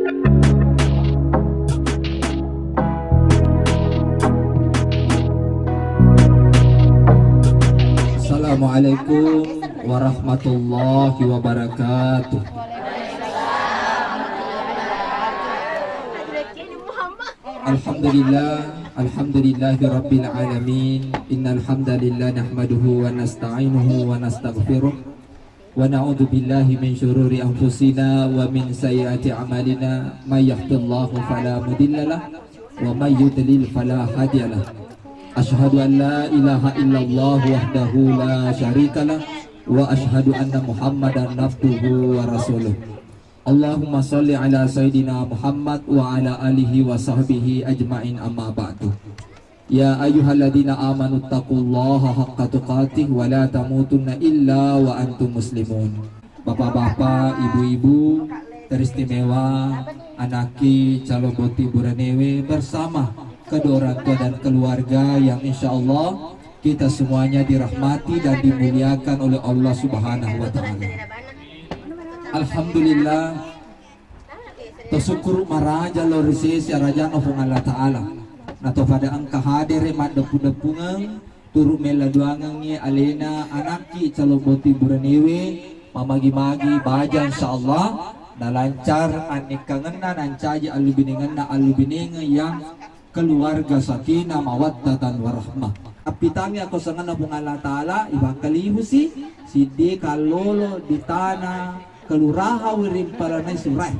Assalamualaikum warahmatullahi wabarakatuh. Alhamdulillahi rabbil alamin. Innal hamdalillah nahmaduhu wa nasta'inuhu wa nastaghfiruh wa na'udzu billahi min syururi anfusina wa min sayyiati a'malina. May yahdihillahu fala mudhillalah wa may yudlil fala hadiyalah. Asyhadu an la ilaha illallah wahdahu la syarikalah wa asyhadu anna Muhammadan abduhu wa rasuluh. Allahumma sholli ala sayyidina Muhammad wa ala alihi wa sahbihi ajmain, amma ba'du. Ya ayyuhalladzina amanu taqullaha haqqa tuqatih wa la tamutunna illa wa antum muslimun. Bapak-bapak, ibu-ibu teristimewa, anaki calon boti Buranewe bersama kedua orang tua dan keluarga yang insya Allah kita semuanya dirahmati dan dimuliakan oleh Allah Subhanahu wa Ta'ala. Alhamdulillah, tersyukur maraja lorisi si raja nofung Allah Ta'ala. Nato pada angka hadir mat depu-depungan turu meladuangannya alena anaki calon boti Buranewe mamagi-magi baja insya Allah na lancar anikangenna nancaji alubiningan yang keluarga sakinah mawaddatan warahmah. Apitami ako sa ngana pong Allah Ta'ala ibakalihu si di kalolo di tanah keluraha wirim para na suray.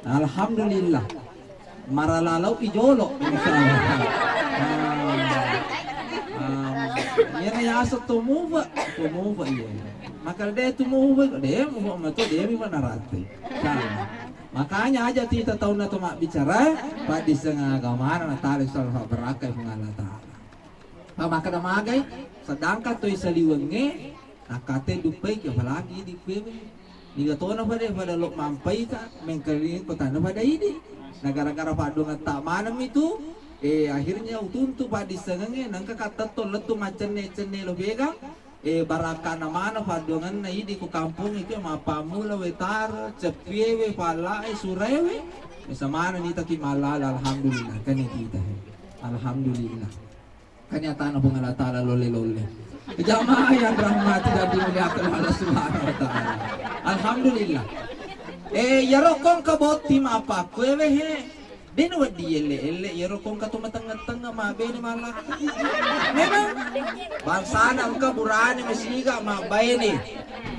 Alhamdulillah maralalaw ijolo yan ay asa tumuba yan makal de tumuba de mo mato de mi manarate. Makanya aja kita tahun na tumak bicara pada setengah gamana na tarik salva berakai Allah Ta'ala. Maka damagay sedangkan toy saliwange nakate dupai ke palagi di pebe. Niga to na pada lok mampai ka mengkering kota na pada ini. Negara-negara padu ngata manam itu akhirnya utuntu pada setengah nangka kata to letu macene lo begang. Baraka namana padongan na idi ku kampung itu mapamula wetar cepiewe palai surewe misamana nita ki malal. Alhamdulillah kan kita alhamdulillah kan nyata na bunga ta'ala lole jamaah yang rahmati dan dimuliakan Allah Subhanahu wa Ta'ala. Alhamdulillah yarokong kaboti apa kwewe he deno wadi elle yarokong ka tumatanga mabeni malak memang bangsana angka burani masiga mabayni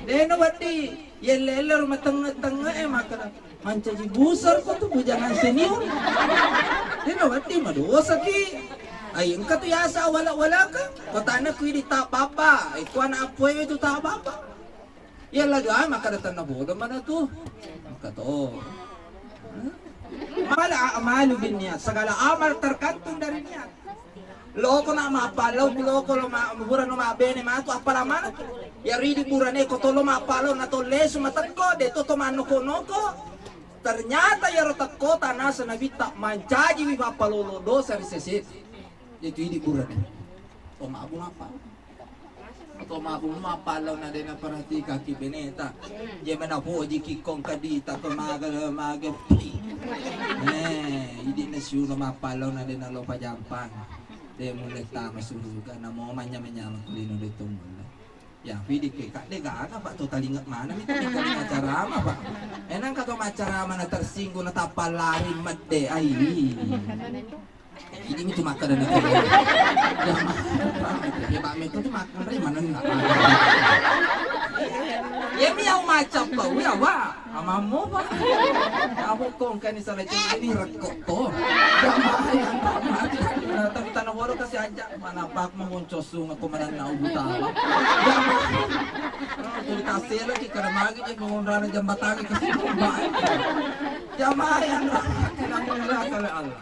deno wadi elle rumatanga maka mancaji busar ko tu bujangan senior deno wadi madosa ki ay angka tu yasa wala ka kotana ku di ta papa ikuan apoy itu ta papa yalla do ay maka datan na bodo mana tu maka to Mala amalu bin niat, segala amal tergantung dari niat. Loko na mapalaw, loko lo mabura no mabene matu apala mana? Ya ridi burane ko tolo mapalaw na to leso matakko de to mano noko. Ternyata ya rotak kota nasa nabita mancaji wi papalolo dosa risesit. Itu idi burane. O mabu apa? Atau mabu mapalaw na din parati kaki beneta. Jemana po jikikong kadita ko maga hindi na siya mapalaw na din alo pa Japan. De mulai tama suruga na mo manya-manya kulino dito mula. Ya, pwede kay de gana pa to talingat mana mi to kaling acara ma pa. Enang ka to acara mana tersinggung na tapalari madde ay. Hindi mi tumakada na ko. Ya ba mi to tumakada rin manan na. Ya mi ang macam pa, ya wa, amamo pa. Amo kong kanisa na ini rekok to. Tapi tanawaro kasi aja manapak mangoncoso nga kumanan na ubutawa. Tuli kasi lagi kada magi di mengunra na jambatagi kasi bae. Jamayan kinamula kala Allah.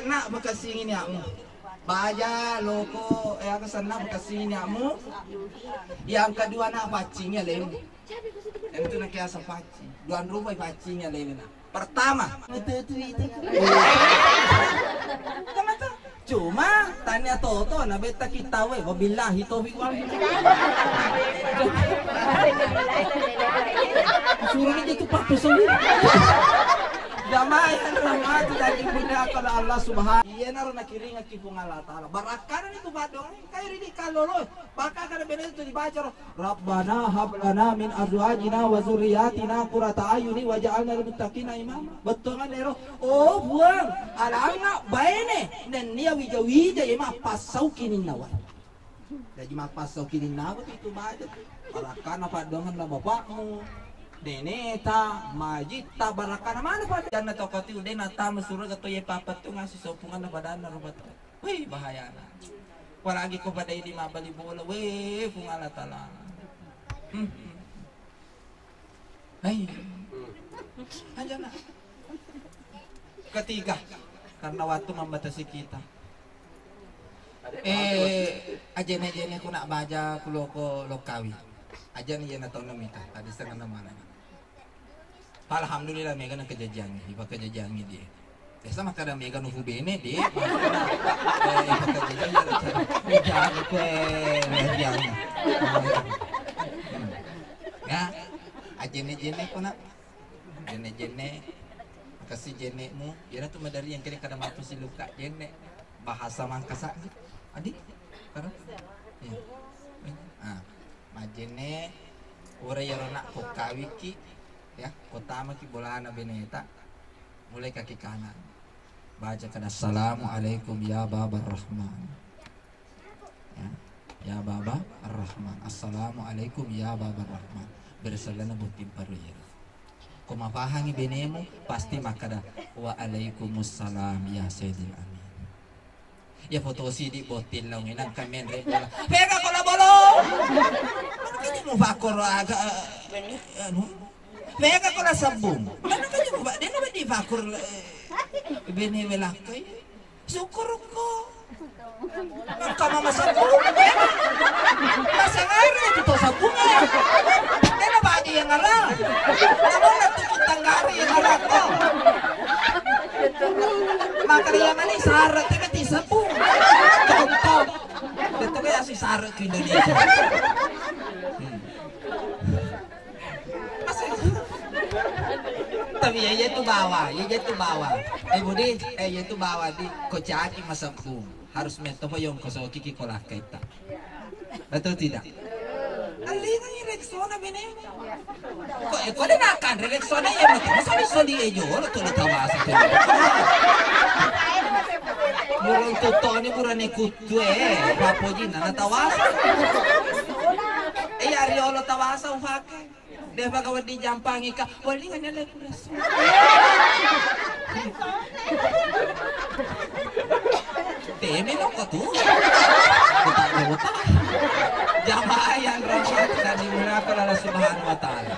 Nak bekasingin ya mo. Baja loko ako sana bekasingin ya mo. Yang kedua nak pacingnya lain. Yang itu nak kaya sa pacing. Duan rumah pacingnya lain na. Pertama, itu. Cuma tanya Toto na beta kita we wabillahi taufiq wal hidayah. Suruh dia tu 4 sendiri. tu tadi bunda kalau Allah subhanahu iya naruh nakiringa kipung Allah ta'ala barakanan itu badong kayak ini kalau lo maka kada benar itu dibaca Rabbana hablana min azwajina wa zurriyatina qurrata ayuni waj'alna lil muttaqina imama betul kan ero oh buang alanga baene dan nia wija-wija ima pasau kinin nawa jadi mapasau kinin nawa itu baca barakana padongan lah bapakmu Deneta, majita, barakana mana pada jana tokati udah nata mesura gato ye papat tuh ngasih sopungan na badan na rubat. Wih bahaya na. Walagi ko pada ini mabali bola, wih pungala tala. Hai, aja na. Ketiga, karena waktu membatasi kita. Ajen ko nak baca kulo ko lokawi. Ajan iya na tahu namita, tadi setengah nama nanya. Alhamdulillah mega na kejajangi, iba kejajangi dia. Desa maka ada mega nufu bene dia. Iba kejajangi jangan kue jangan. Ya, ajene ko na. Jene kasih jenemu, ya tu madari yang kini kada mampu si luka jene bahasa mangkasa. Adik, karena ya. Majene ora yarona ko kawiki ya kotama ki bolana beneta mulai kaki kanan baca kada assalamualaikum ya babar rahman ya baba ar-rahman assalamualaikum ya babar rahman bersalana butim paruya ko mapahangi benemu pasti makada wa alaikumussalam ya sayyidil amin ya foto CD botin lang inang kamen re bola pega ko la bolo ano kanya mo fakor aga ano pega ko la sabong ano kanya mo ba di na ba di fakor bene welakay syukur ko ang kama masabong masangay rin ito sabong di na ba di yang ara ano na tukot tanggari yang ara ko makariyaman ni sarat ka ti sabong contoh dito kaya si sarat ke Indonesia tapi ya itu bawa budi itu bawa di kocaki masabong harus metomo yung kosoki ki kolah kaita betul tidak alina ni Rexona bene ko de nakan Rexona ya masa soli ejo lo to tawasa murang tutoni murane kutwe papoji na tawasa ariolo tawasa ufake deh bagawan di jampangi ka wali nga nila kuras teme no ko tu buta jamaah yang rahmat dan dimuliakan oleh Subhanahu wa taala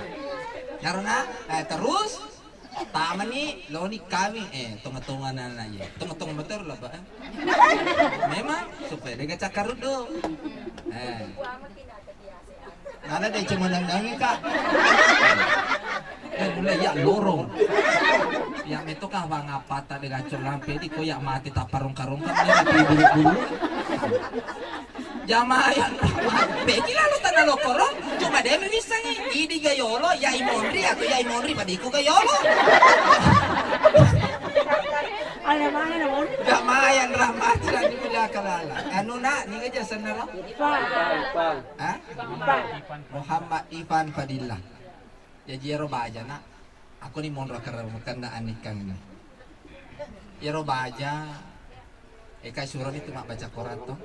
karena terus taman ni loni kami tunga-tunga na na ye tunga-tunga betul lah ba memang supaya dia cakar do nana dia cuma nandangin kak mulai ya lorong ya meto kah bang apa tadi gacor lampe di ko ya mati taparong-karong kan bulu-bulu jamaah yang beki lalu tanah lokorong cuma dia bisa nih idi gayolo ya imonri atau ya imonri padiku gayolo jamaah yang rahmat dan dimuliakan Allah anu nak ni aja senara Muhammad Ivan Fadillah ya jero baja nak aku ni mon rakar kanda anikang na jero baja kai surat itu mak baca Quran toh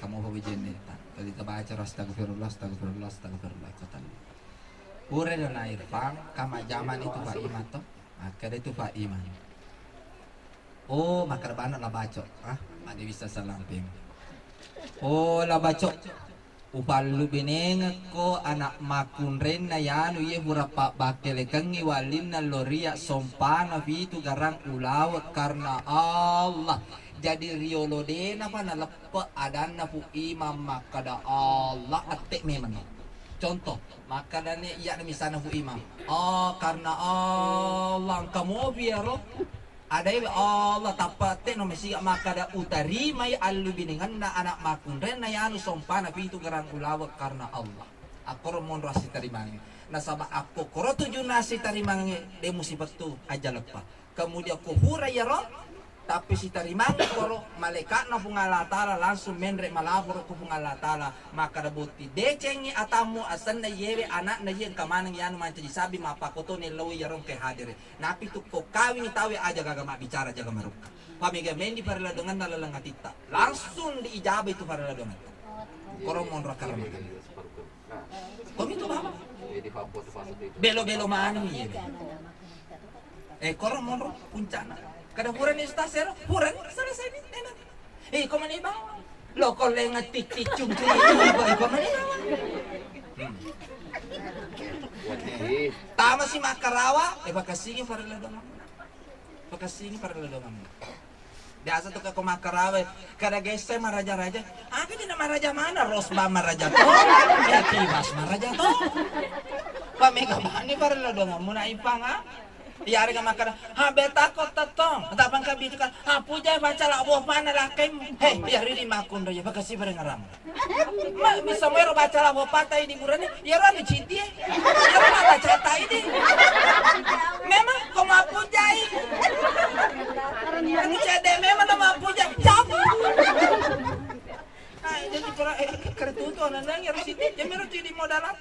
kamu bawa jeneta tadi kita baca astagfirullah kata ure dan air pang kama zaman itu Pak Iman toh maka itu Pak Iman oh makar banget lah baca ada bisa salamping oh lah baca upalu beneng ko anak makun ren na yanu ye burapa bakele kangi walin na loria sompana fitu garang ulaw karena Allah jadi riolo de na pa nalepa adan na pu imam makada Allah atik memang contoh maka dan iya na misana pu imam karena Allah kamu biaro ada Allah tapate no mesi makada utari may alu biningan na anak makun ren na yanu sompana fitu garang ulaw karena Allah aku romon rasi tarimani nasaba aku koro tujuh nasi tarimang de musibah tu aja lepa kemudian ku hura ya roh tapi si tarimang koro malaikat na pungala tala langsung menrek malabur ku pungala tala maka rebuti decengi atamu asan na yewe anak na yen kamanang yanu manca disabi mapakoto ni lawi ya roh ke hadir napi tu ko kawin tawe aja gagama bicara jaga maruka pamiga mendi parla dengan nalalanga tita langsung diijabai itu parla dengan koro monra karama kok itu bapa belo-belo mana nih koro monro puncana kada puran istasero puran selesai nih enak kau mana bang lo kau lengat titik cung cung kau mana tama si makarawa bakasingin para ladong bakasingin para ladong biasa tuh ke makarawa kada guys saya maraja-raja apa dia maraja mana Rosba maraja to ya Kibas maraja to pamega bani para ladong muna ipang yari ka makara ha beta ko tatong tapang ka bidu kan ha puja baca la bo pana la kem hey yari di makun ya bakasi bare ngaram ma bisa mero baca la bo pata ini burane yaro anu cinti yaro mata cata ini memang ko ma puja ini cede memang ma puja cap jadi para kertu to nang yaro cinti ya mero di modalat